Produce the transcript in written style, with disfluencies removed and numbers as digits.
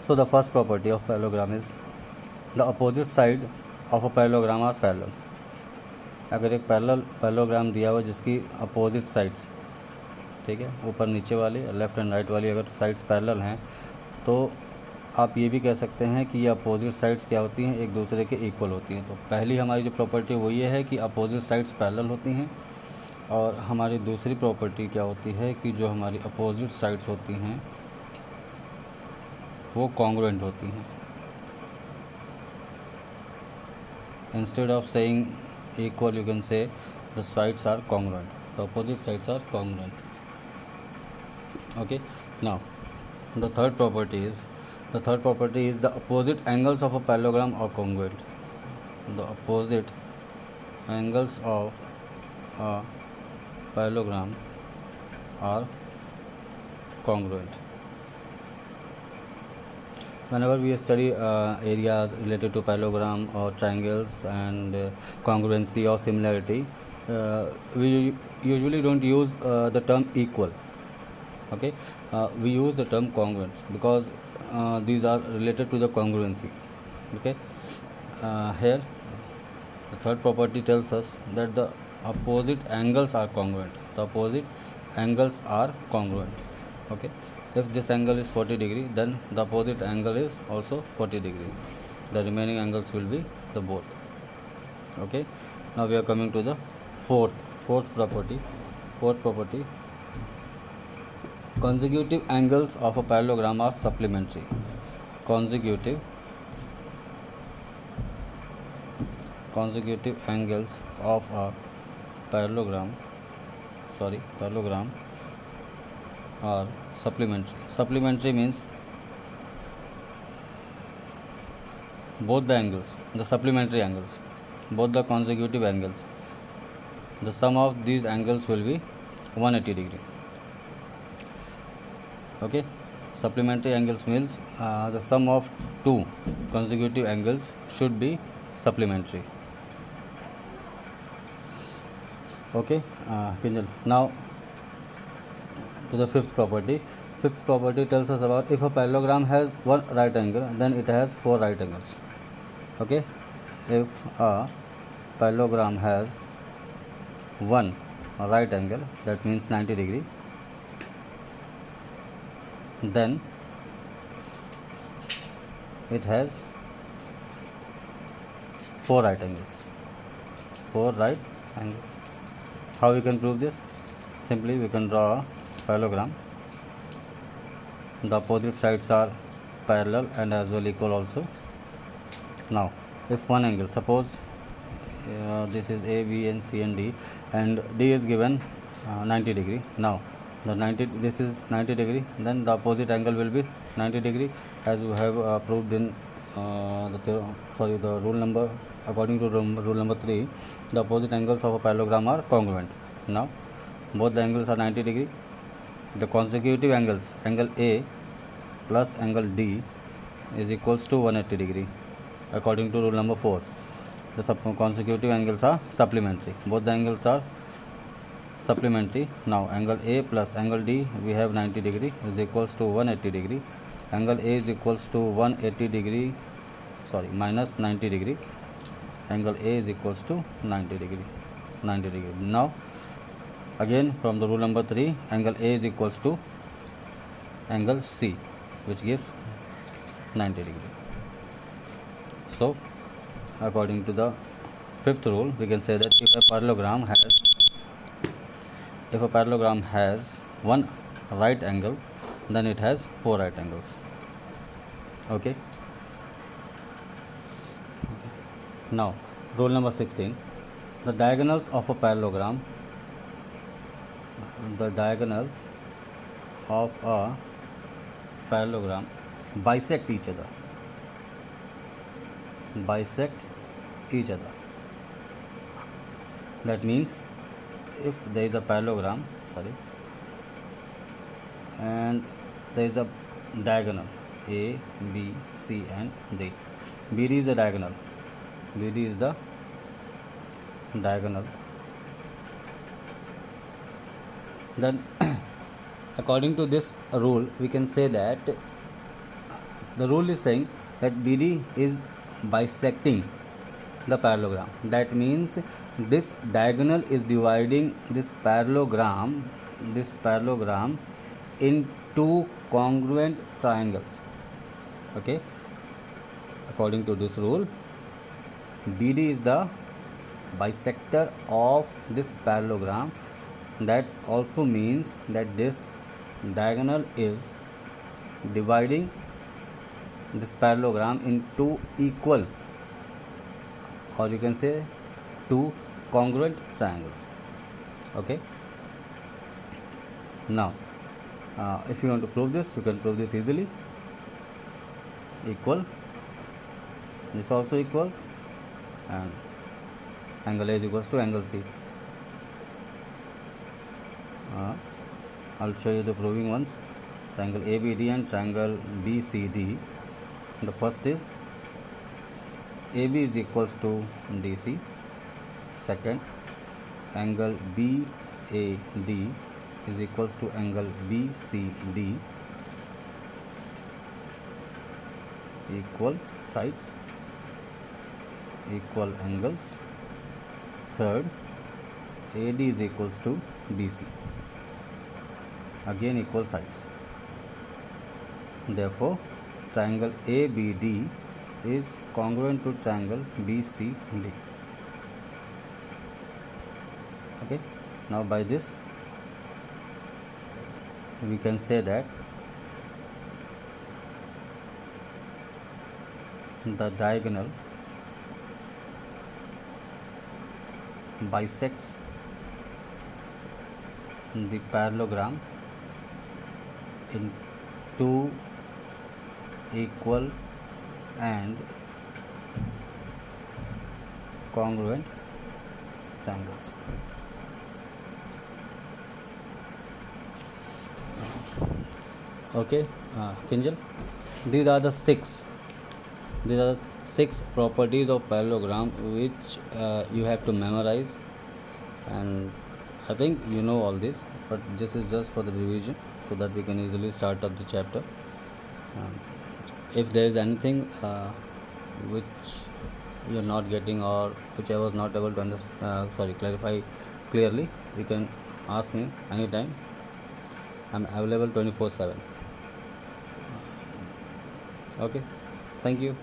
So the first property of parallelogram is the opposite side of a parallelogram are parallel. अगर एक parallelogram दिया हुआ जिसकी opposite sides, ठीक है, ऊपर नीचे वाली लेफ़्ट एंड राइट वाली अगर साइड्स पैरेलल हैं तो आप ये भी कह सकते हैं कि ये अपोजिट साइड्स क्या होती हैं, एक दूसरे के इक्वल होती हैं। तो पहली हमारी जो प्रॉपर्टी वो ये है कि अपोजिट साइड्स पैरेलल होती हैं, और हमारी दूसरी प्रॉपर्टी क्या होती है कि जो हमारी अपोजिट साइड्स होती हैं वो कॉन्ग्रुएंट होती हैं। Instead of saying equal you can say the sides are congruent, the opposite sides are congruent. Okay, now the third property is the opposite angles of a parallelogram are congruent. The opposite angles of a parallelogram are congruent. Whenever we study areas related to parallelogram or triangles and congruency or similarity, we usually don't use the term equal. Okay, we use the term congruent because these are related to the congruency. Okay, here the third property tells us that the opposite angles are congruent. The opposite angles are congruent. Okay, if this angle is 40 degree, then the opposite angle is also 40 degree. The remaining angles will be the both. Okay, now we are coming to the fourth property. Consecutive angles of a parallelogram are supplementary. Consecutive angles of a parallelogram are supplementary. Supplementary means both the angles, the supplementary angles, both the consecutive angles, the sum of these angles will be 180 degree. Okay, supplementary angles means the sum of two consecutive angles should be supplementary. Okay, Kinjal. Now to the fifth property. Fifth property tells us about if a parallelogram has one right angle, then it has four right angles. Okay, if a parallelogram has one right angle, that means 90 degree, then it has four right angles. How we can prove this? Simply we can draw a parallelogram. The opposite sides are parallel and as well equal also. Now if one angle, suppose this is A, B and C and D, and D is given 90 degree. Now this is 90 degree, then the opposite angle will be 90 degree, as we have proved in the rule number, according to rule number 3, the opposite angles of a parallelogram are congruent. Now both the angles are 90 degree. The consecutive angles, angle A plus angle D is equals to 180 degree, according to rule number 4. The consecutive angles are supplementary. Both the angles are supplementary. Now angle A plus angle D, we have 90 degree, is equals to 180 degree. Angle A is equals to 180 degree, minus 90 degree. Angle A is equals to 90 degree. Now again from the rule number 3, angle A is equals to angle C, which gives 90 degree. So according to the fifth rule, we can say that if a parallelogram has one right angle, then it has four right angles. Okay. Now rule number 16, the diagonals of a parallelogram bisect each other. That means if there is a parallelogram, and there is a diagonal A, B, C and D. BD is the diagonal. Then according to this rule we can say that the rule is saying that BD is bisecting the parallelogram. That means this diagonal is dividing this parallelogram in two congruent triangles. Okay, according to this rule, BD is the bisector of this parallelogram. That also means that this diagonal is dividing this parallelogram in two equal, or you can say two congruent triangles. Okay, now if you want to prove this, you can prove this easily. Equal, this also equals, and angle A is equals to angle C. I'll show you the proving ones. Triangle ABD and triangle BCD. The first is AB is equals to DC. Second, angle BAD is equals to angle BCD. Equal sides, equal angles. Third, AD is equals to BC. Again equal sides. Therefore, triangle ABD is congruent to triangle BCD. Okay, now by this we can say that the diagonal bisects the parallelogram in two equal and congruent triangles. Okay, Kinjal, these are the six properties of parallelogram which you have to memorize, and I think you know all this, but this is just for the revision so that we can easily start up the chapter. If there is anything which you are not getting, or which I was not able to clarify clearly, you can ask me anytime. I'm available 24/7. Okay, thank you.